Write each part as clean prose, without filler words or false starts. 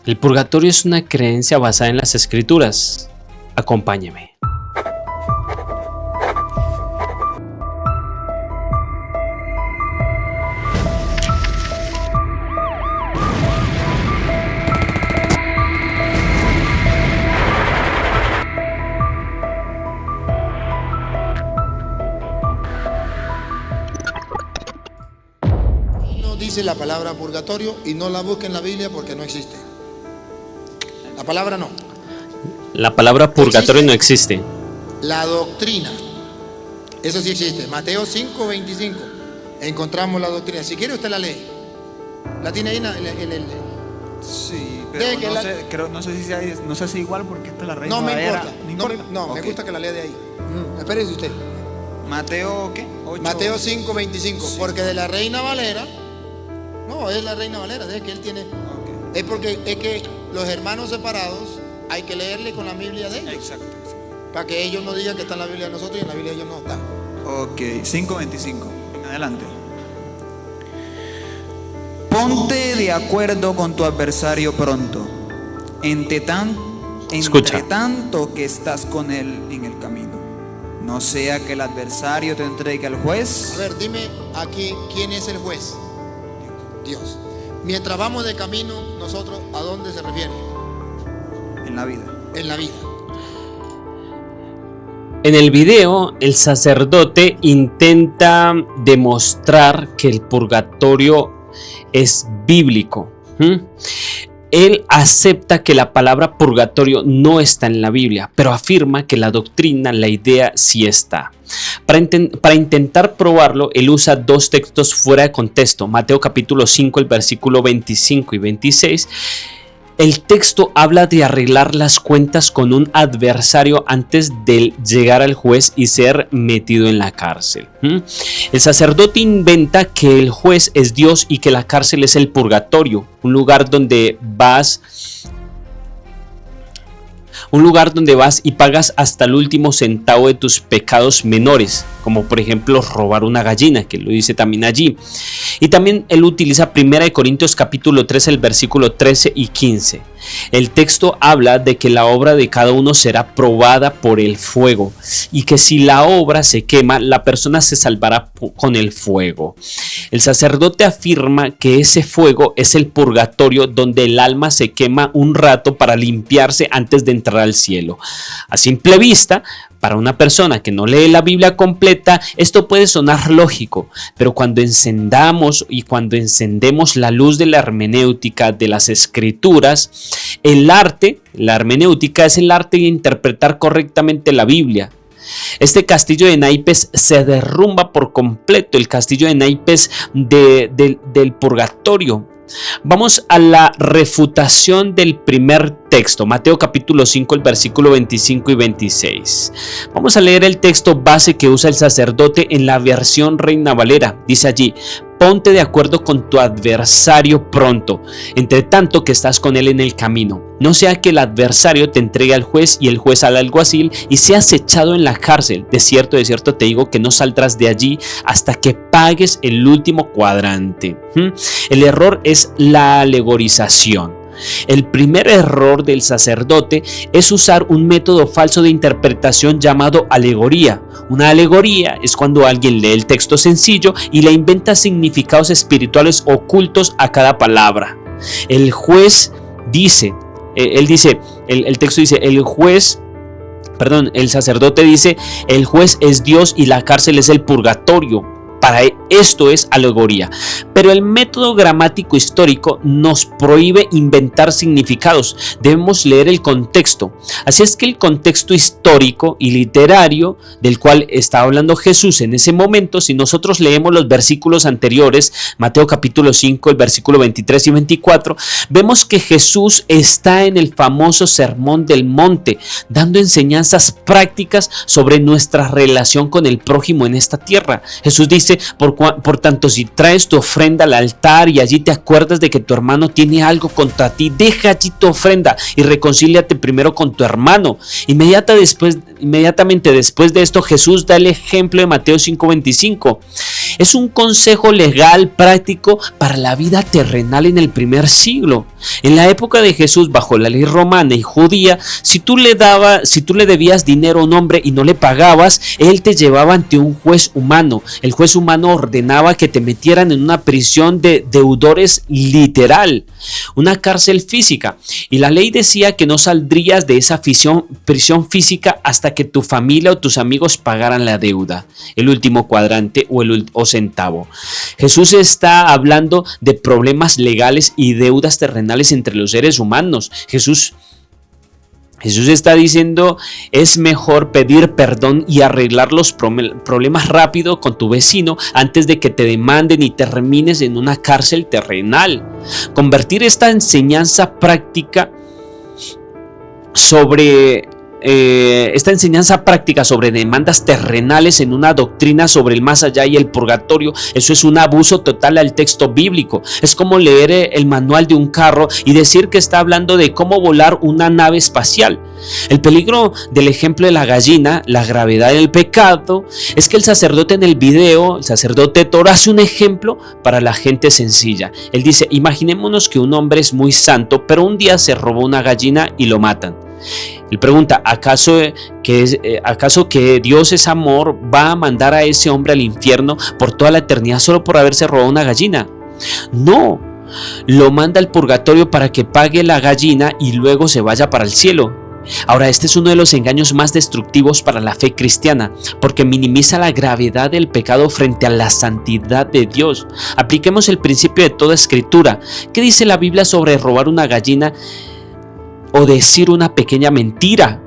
El purgatorio es una creencia basada en las escrituras. Acompáñeme. Dice la palabra purgatorio y no la busquen en la Biblia porque no existe. La palabra no. La palabra purgatorio no existe. La doctrina, eso sí existe. Mateo 5:25. Encontramos la doctrina. Si quiere usted la lee. La tiene ahí en el. Sí, pero no sé si igual porque esta es la Reina No me Valera. importa. No, Okay. me gusta que la lea de ahí. Espérese usted. Mateo, ¿qué? 8. Mateo 5:25. Sí. Porque de la Reina Valera. No, es la Reina Valera, es que él tiene. Okay. Es que los hermanos separados hay que leerle con la Biblia de ellos. Exacto. Para que ellos no digan que está en la Biblia de nosotros y en la Biblia de ellos no está. Ok, 5:25. En adelante. Ponte de acuerdo con tu adversario pronto. Entre tanto que estás con él en el camino. No sea que el adversario te entregue al juez. A ver, dime aquí, ¿quién es el juez? Dios. Mientras vamos de camino, nosotros, ¿a dónde se refiere? En la vida. En la vida. En el video, el sacerdote intenta demostrar que el purgatorio es bíblico. Él acepta que la palabra purgatorio no está en la Biblia, pero afirma que la doctrina, la idea, sí está. Para intentar probarlo, él usa dos textos fuera de contexto. Mateo capítulo 5, el versículo 25 y 26. El texto habla de arreglar las cuentas con un adversario antes de llegar al juez y ser metido en la cárcel. El sacerdote inventa que el juez es Dios y que la cárcel es el purgatorio, un lugar donde vas y pagas hasta el último centavo de tus pecados menores, como por ejemplo robar una gallina, que lo dice también allí. Y también él utiliza 1 Corintios capítulo 3, el versículo 13 y 15. El texto habla de que la obra de cada uno será probada por el fuego y que si la obra se quema, la persona se salvará con el fuego. El sacerdote afirma que ese fuego es el purgatorio, donde el alma se quema un rato para limpiarse antes de entrar al cielo. A simple vista, para una persona que no lee la Biblia completa, esto puede sonar lógico, pero cuando encendemos la luz de la hermenéutica de las escrituras, la hermenéutica es el arte de interpretar correctamente la Biblia. Este castillo de naipes se derrumba por completo, el castillo de naipes del purgatorio. Vamos a la refutación del primer texto, Mateo capítulo 5, el versículo 25 y 26. Vamos a leer el texto base que usa el sacerdote en la versión Reina Valera. Dice allí: ponte de acuerdo con tu adversario pronto, entre tanto que estás con él en el camino. No sea que el adversario te entregue al juez y el juez al alguacil y seas echado en la cárcel. De cierto te digo que no saldrás de allí hasta que pagues el último cuadrante. El error es la alegorización. El primer error del sacerdote es usar un método falso de interpretación llamado alegoría. Una alegoría es cuando alguien lee el texto sencillo y le inventa significados espirituales ocultos a cada palabra. El sacerdote dice, el juez es Dios y la cárcel es el purgatorio. Para esto es alegoría, pero el método gramático histórico nos prohíbe inventar significados. Debemos leer el contexto. Así es que el contexto histórico y literario del cual está hablando Jesús en ese momento, si nosotros leemos los versículos anteriores, Mateo capítulo 5, el versículo 23 y 24, vemos que Jesús está en el famoso Sermón del Monte, dando enseñanzas prácticas sobre nuestra relación con el prójimo en esta tierra. Jesús dice: dice, por tanto, si traes tu ofrenda al altar y allí te acuerdas de que tu hermano tiene algo contra ti, deja allí tu ofrenda y reconcíliate primero con tu hermano. Inmediatamente después de esto, Jesús da el ejemplo de Mateo 5:25. Es un consejo legal práctico para la vida terrenal en el primer siglo. En la época de Jesús, bajo la ley romana y judía, si tú le debías dinero a un hombre y no le pagabas, él te llevaba ante un juez humano. El juez humano ordenaba que te metieran en una prisión de deudores literal, una cárcel física. Y la ley decía que no saldrías de esa prisión física hasta que tu familia o tus amigos pagaran la deuda, el último cuadrante o centavo. Jesús está hablando de problemas legales y deudas terrenales entre los seres humanos. Jesús está diciendo, es mejor pedir perdón y arreglar los problemas rápido con tu vecino antes de que te demanden y termines en una cárcel terrenal. Convertir esta enseñanza práctica sobre demandas terrenales en una doctrina sobre el más allá y el purgatorio, eso es un abuso total al texto bíblico. Es como leer el manual de un carro y decir que está hablando de cómo volar una nave espacial. El peligro del ejemplo de la gallina, la gravedad del pecado, es que el sacerdote en el video, el sacerdote Thor, hace un ejemplo para la gente sencilla. Él dice, imaginémonos que un hombre es muy santo, pero un día se robó una gallina y lo matan. Él pregunta, ¿acaso que Dios es amor va a mandar a ese hombre al infierno por toda la eternidad solo por haberse robado una gallina? No, lo manda al purgatorio para que pague la gallina y luego se vaya para el cielo. Ahora, este es uno de los engaños más destructivos para la fe cristiana, porque minimiza la gravedad del pecado frente a la santidad de Dios. Apliquemos el principio de toda escritura. ¿Qué dice la Biblia sobre robar una gallina o decir una pequeña mentira?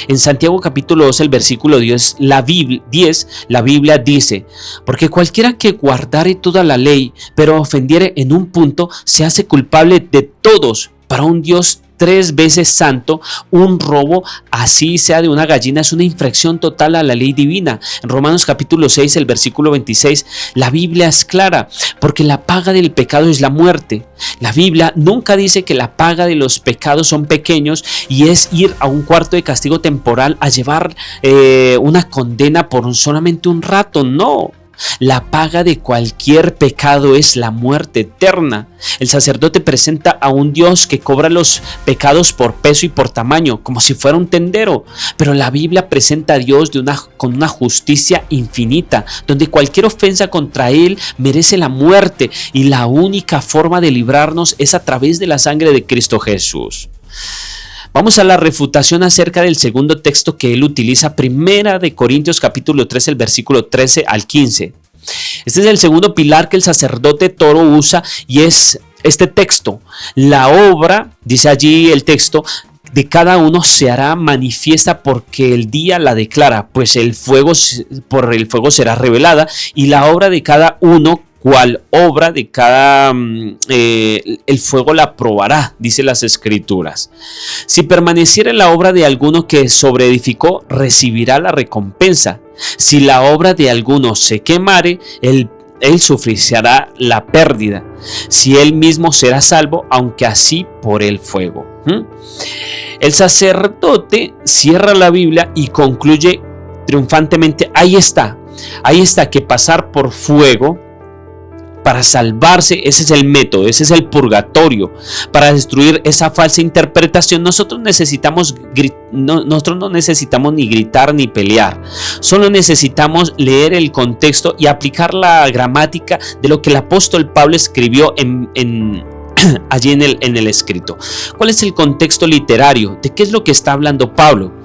En Santiago capítulo 2, el versículo 10, la Biblia dice, porque cualquiera que guardare toda la ley, pero ofendiere en un punto, se hace culpable de todos. Para un Dios 3 veces santo, un robo, así sea de una gallina, es una infracción total a la ley divina. En Romanos capítulo 6, el versículo 26, la Biblia es clara, porque la paga del pecado es la muerte. La Biblia nunca dice que la paga de los pecados son pequeños y es ir a un cuarto de castigo temporal a llevar una condena por solamente un rato. No. La paga de cualquier pecado es la muerte eterna. El sacerdote presenta a un Dios que cobra los pecados por peso y por tamaño, como si fuera un tendero. Pero la Biblia presenta a Dios con una justicia infinita, donde cualquier ofensa contra Él merece la muerte, y la única forma de librarnos es a través de la sangre de Cristo Jesús. Vamos a la refutación acerca del segundo texto que él utiliza, 1 Corintios capítulo 13, el versículo 13 al 15. Este es el segundo pilar que el sacerdote Toro usa, y es este texto. La obra, dice allí el texto, de cada uno se hará manifiesta porque el día la declara, pues por el fuego será revelada, y la obra de cada uno, cual obra de cada el fuego la probará, dice las escrituras. Si permaneciera la obra de alguno que sobreedificó, recibirá la recompensa. Si la obra de alguno se quemare, él sufrirá la pérdida. Si él mismo será salvo, aunque así por el fuego. El sacerdote cierra la Biblia y concluye triunfantemente, ahí está que pasar por fuego para salvarse, ese es el método, ese es el purgatorio. Para destruir esa falsa interpretación, nosotros no necesitamos ni gritar ni pelear. Solo necesitamos leer el contexto y aplicar la gramática de lo que el apóstol Pablo escribió allí en el escrito. ¿Cuál es el contexto literario? ¿De qué es lo que está hablando Pablo?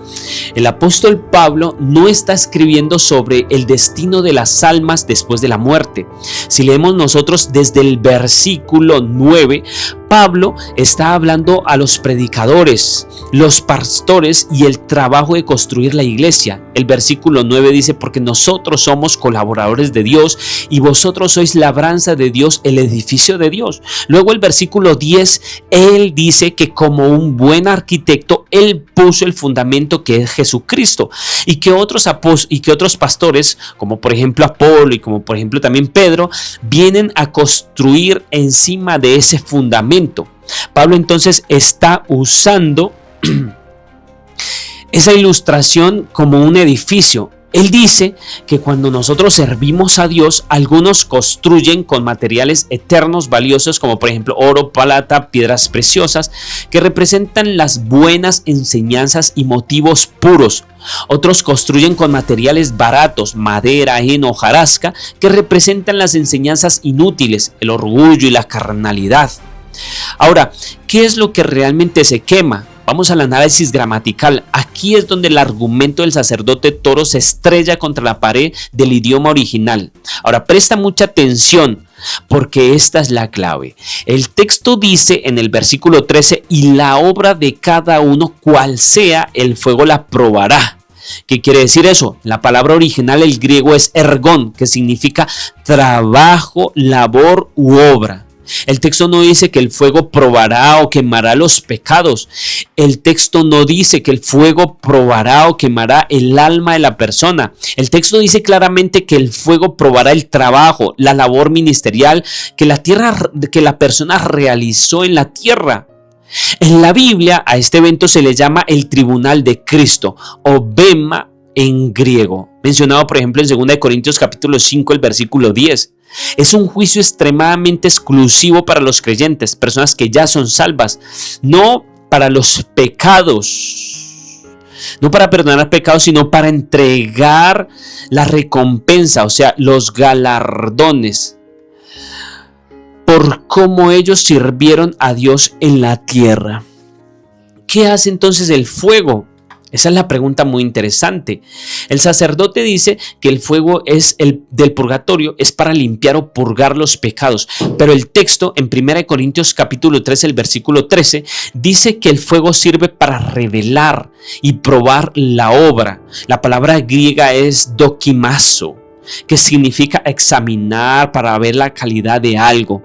El apóstol Pablo no está escribiendo sobre el destino de las almas después de la muerte. Si leemos nosotros desde el versículo 9, Pablo está hablando a los predicadores, los pastores y el trabajo de construir la iglesia. El versículo 9 dice: porque nosotros somos colaboradores de Dios y vosotros sois labranza de Dios, el edificio de Dios. Luego el versículo 10, él dice que como un buen arquitecto, él puso el fundamento que es Jesucristo, y que otros pastores, como por ejemplo Apolo y como por ejemplo también Pedro, vienen a construir encima de ese fundamento. Pablo entonces está usando esa ilustración como un edificio. Él dice que cuando nosotros servimos a Dios, algunos construyen con materiales eternos valiosos, como por ejemplo oro, plata, piedras preciosas, que representan las buenas enseñanzas y motivos puros. Otros construyen con materiales baratos, madera, heno, hojarasca, que representan las enseñanzas inútiles, el orgullo y la carnalidad. Ahora, ¿qué es lo que realmente se quema? Vamos al análisis gramatical. Aquí es donde el argumento del sacerdote Toro se estrella contra la pared del idioma original. Ahora, presta mucha atención, porque esta es la clave. El texto dice en el versículo 13: y la obra de cada uno, cual sea, el fuego la probará. ¿Qué quiere decir eso? La palabra original, el griego, es ergón, que significa trabajo, labor u obra. El texto no dice que el fuego probará o quemará los pecados. El texto no dice que el fuego probará o quemará el alma de la persona. El texto dice claramente que el fuego probará el trabajo, la labor ministerial que la persona realizó en la tierra. En la Biblia a este evento se le llama el tribunal de Cristo, o bema en griego, mencionado por ejemplo en 2 Corintios capítulo 5, el versículo 10. Es un juicio extremadamente exclusivo para los creyentes, personas que ya son salvas, no para los pecados, no para perdonar pecados, sino para entregar la recompensa, o sea, los galardones, por cómo ellos sirvieron a Dios en la tierra. ¿Qué hace entonces el fuego? Esa es la pregunta muy interesante. El sacerdote dice que el fuego del purgatorio es para limpiar o purgar los pecados, pero el texto en 1 Corintios capítulo 13, el versículo 13, dice que el fuego sirve para revelar y probar la obra. La palabra griega es dokimazo, que significa examinar para ver la calidad de algo.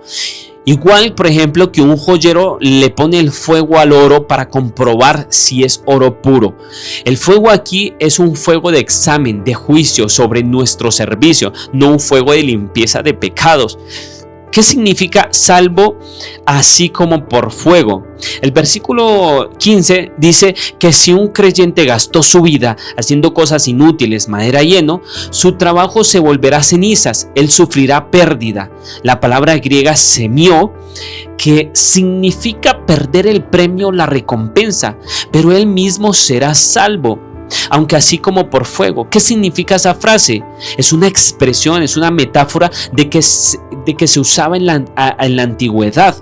Igual, por ejemplo, que un joyero le pone el fuego al oro para comprobar si es oro puro. El fuego aquí es un fuego de examen, de juicio sobre nuestro servicio, no un fuego de limpieza de pecados. ¿Qué significa salvo así como por fuego? El versículo 15 dice que si un creyente gastó su vida haciendo cosas inútiles, madera y heno, su trabajo se volverá cenizas, él sufrirá pérdida. La palabra griega semió, que significa perder el premio, la recompensa, pero él mismo será salvo, aunque así como por fuego. ¿Qué significa esa frase? Es una expresión, es una metáfora de que se usaba en la antigüedad.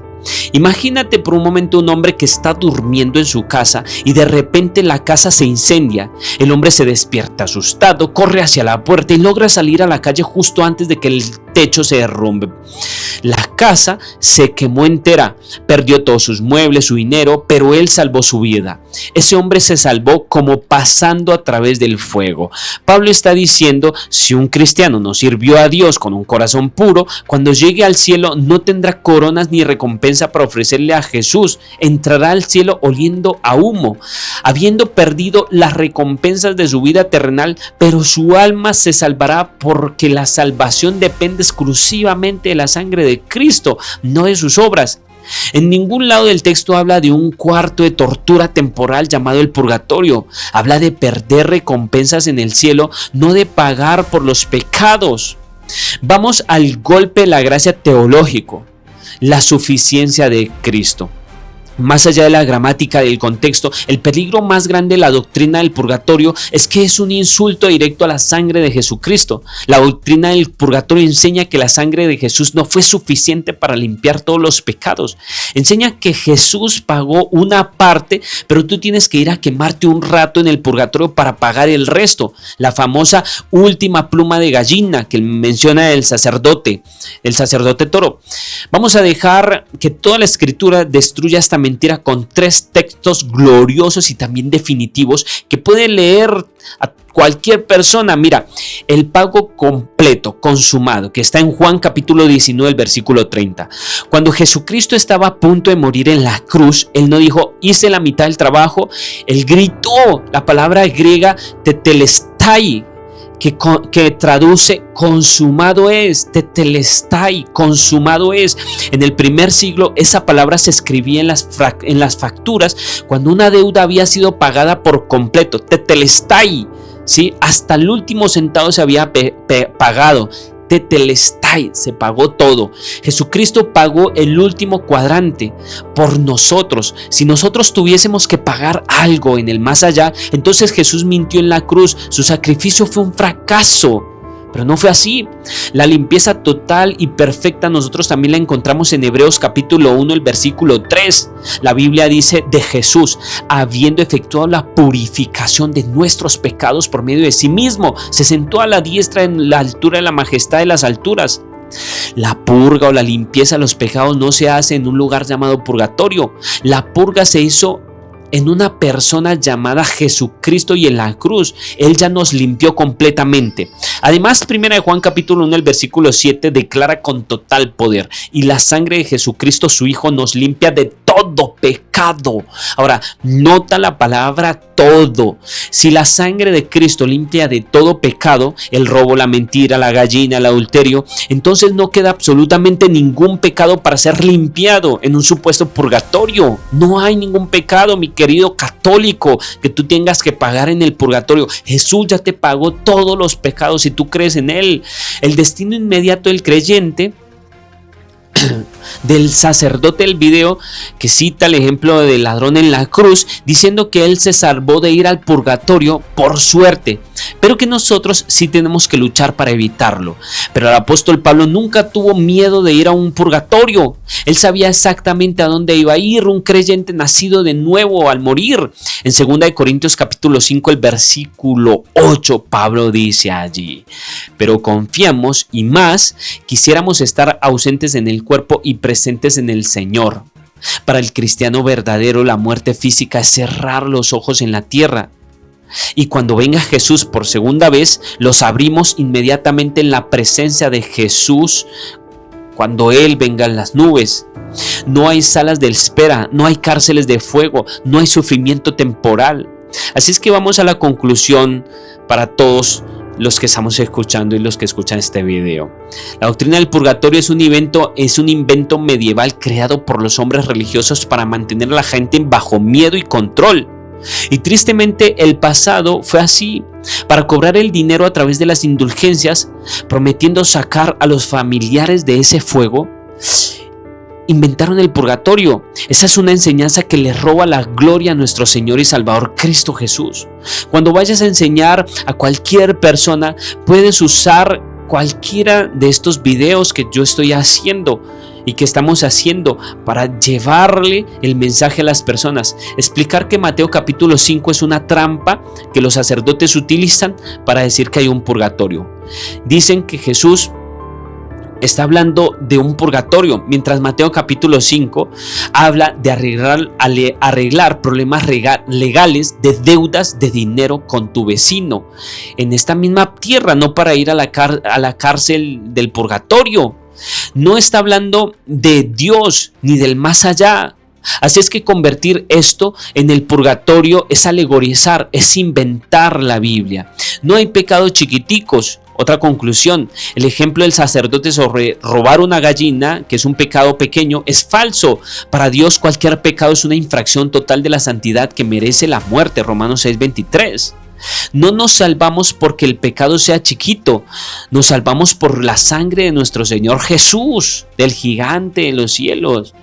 Imagínate por un momento un hombre que está durmiendo en su casa y de repente la casa se incendia. El hombre se despierta asustado, corre hacia la puerta y logra salir a la calle justo antes de que el techo se derrumbe. La casa se quemó entera, perdió todos sus muebles, su dinero, pero él salvó su vida. Ese hombre se salvó como pasando a través del fuego. Pablo está diciendo: si un cristiano no sirvió a Dios con un corazón puro, cuando llegue al cielo no tendrá coronas ni recompensa para ofrecerle a Jesús. Entrará al cielo oliendo a humo, habiendo perdido las recompensas de su vida terrenal, pero su alma se salvará, porque la salvación depende exclusivamente de la sangre de Cristo, no de sus obras. En ningún lado del texto habla de un cuarto de tortura temporal llamado el purgatorio. Habla de perder recompensas en el cielo, no de pagar por los pecados. Vamos al golpe de la gracia teológico: la suficiencia de Cristo. Más allá de la gramática, del contexto, el peligro más grande de la doctrina del purgatorio es que es un insulto directo a la sangre de Jesucristo. La doctrina del purgatorio enseña que la sangre de Jesús no fue suficiente para limpiar todos los pecados. Enseña que Jesús pagó una parte, pero tú tienes que ir a quemarte un rato en el purgatorio para pagar el resto. La famosa última pluma de gallina que menciona el sacerdote Toro. Vamos a dejar que toda la escritura destruya esta mentira con 3 textos gloriosos y también definitivos que puede leer a cualquier persona. Mira, el pago completo, consumado, que está en Juan capítulo 19, el versículo 30. Cuando Jesucristo estaba a punto de morir en la cruz, Él no dijo, hice la mitad del trabajo. Él gritó la palabra griega tetelestai, que traduce consumado es, tetelestai, consumado es. En el primer siglo esa palabra se escribía en las facturas cuando una deuda había sido pagada por completo, tetelestai, ¿sí? Hasta el último centavo se había pagado. Tetelestai, se pagó todo. Jesucristo pagó el último cuadrante por nosotros. Si nosotros tuviésemos que pagar algo en el más allá, entonces Jesús mintió en la cruz. Su sacrificio fue un fracaso. Pero no fue así. La limpieza total y perfecta nosotros también la encontramos en Hebreos capítulo 1, el versículo 3. La Biblia dice de Jesús, habiendo efectuado la purificación de nuestros pecados por medio de sí mismo, se sentó a la diestra en la altura de la majestad de las alturas. La purga o la limpieza de los pecados no se hace en un lugar llamado purgatorio. La purga se hizo en una persona llamada Jesucristo y en la cruz. Él ya nos limpió completamente. Además, 1 Juan capítulo 1, el versículo 7 declara con total poder: y la sangre de Jesucristo su Hijo nos limpia de todo pecado. Ahora, nota la palabra todo. Si la sangre de Cristo limpia de todo pecado, el robo, la mentira, la gallina, el adulterio, entonces no queda absolutamente ningún pecado para ser limpiado en un supuesto purgatorio. No hay ningún pecado, mi querido católico, que tú tengas que pagar en el purgatorio. Jesús ya te pagó todos los pecados si tú crees en Él. El destino inmediato del creyente, del sacerdote del video, que cita el ejemplo del ladrón en la cruz, diciendo que él se salvó de ir al purgatorio por suerte, pero que nosotros sí tenemos que luchar para evitarlo. Pero el apóstol Pablo nunca tuvo miedo de ir a un purgatorio. Él sabía exactamente a dónde iba a ir un creyente nacido de nuevo al morir. En 2 Corintios capítulo 5, el versículo 8, Pablo dice allí: pero confiamos y más quisiéramos estar ausentes en el cuerpo y presentes en el Señor. Para el cristiano verdadero, la muerte física es cerrar los ojos en la tierra. Y cuando venga Jesús por segunda vez, los abrimos inmediatamente en la presencia de Jesús. Cuando Él venga en las nubes, no hay salas de espera, no hay cárceles de fuego, no hay sufrimiento temporal. Así es que vamos a la conclusión para todos los que estamos escuchando y los que escuchan este video. La doctrina del purgatorio es un invento medieval creado por los hombres religiosos para mantener a la gente bajo miedo y control. Y tristemente el pasado fue así, para cobrar el dinero a través de las indulgencias, prometiendo sacar a los familiares de ese fuego. Inventaron el purgatorio. Esa es una enseñanza que le roba la gloria a nuestro Señor y Salvador Cristo Jesús. Cuando vayas a enseñar a cualquier persona, puedes usar cualquiera de estos videos que yo estoy haciendo y que estamos haciendo para llevarle el mensaje a las personas. Explicar que Mateo capítulo 5 es una trampa que los sacerdotes utilizan para decir que hay un purgatorio. Dicen que Jesús está hablando de un purgatorio, mientras Mateo capítulo 5 habla de arreglar problemas legales de deudas de dinero con tu vecino en esta misma tierra, no para ir a la cárcel del purgatorio. No está hablando de Dios ni del más allá. Así es que convertir esto en el purgatorio es alegorizar, es inventar la Biblia. No hay pecados chiquiticos. Otra conclusión: el ejemplo del sacerdote sobre robar una gallina, que es un pecado pequeño, es falso. Para Dios cualquier pecado es una infracción total de la santidad que merece la muerte. Romanos 6:23. No nos salvamos porque el pecado sea chiquito, nos salvamos por la sangre de nuestro Señor Jesús, del gigante de los cielos.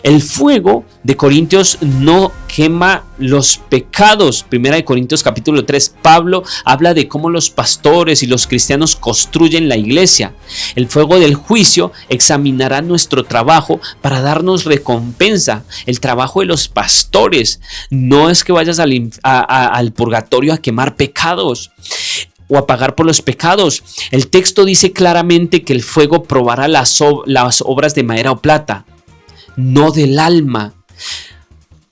El fuego de Corintios no quema los pecados. Primera de Corintios capítulo 3, Pablo habla de cómo los pastores y los cristianos construyen la iglesia. El fuego del juicio examinará nuestro trabajo para darnos recompensa. El trabajo de los pastores no es que vayas al purgatorio a quemar pecados o a pagar por los pecados. El texto dice claramente que el fuego probará las obras de madera o plata, no del alma.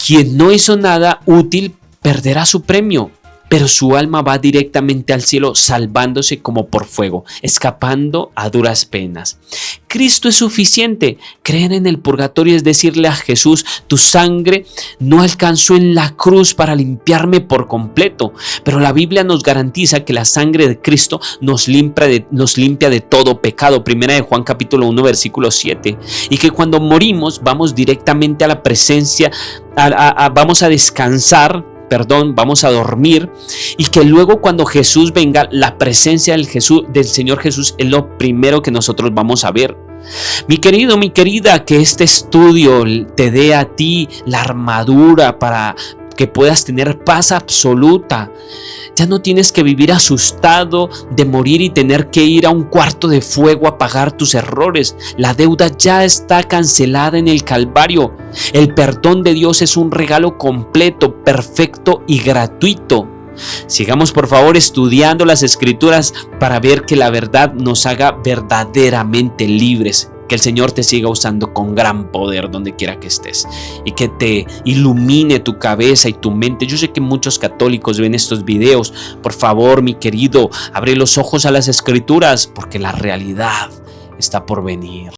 Quien no hizo nada útil perderá su premio, pero su alma va directamente al cielo salvándose como por fuego, escapando a duras penas. Cristo es suficiente. Creer en el purgatorio es decirle a Jesús: tu sangre no alcanzó en la cruz para limpiarme por completo, pero la Biblia nos garantiza que la sangre de Cristo nos limpia de todo pecado. Primera de Juan capítulo 1 versículo 7. Y que cuando morimos vamos directamente a la presencia, vamos a descansar, vamos a dormir, y que luego cuando Jesús venga, la presencia del Señor Jesús es lo primero que nosotros vamos a ver. Mi querido, mi querida, que este estudio te dé a ti la armadura para que puedas tener paz absoluta. Ya no tienes que vivir asustado de morir y tener que ir a un cuarto de fuego a pagar tus errores. La deuda ya está cancelada en el Calvario. El perdón de Dios es un regalo completo, perfecto y gratuito. Sigamos por favor estudiando las Escrituras para ver que la verdad nos haga verdaderamente libres. Que el Señor te siga usando con gran poder donde quiera que estés y que te ilumine tu cabeza y tu mente. Yo sé que muchos católicos ven estos videos. Por favor, mi querido, abre los ojos a las Escrituras porque la realidad está por venir.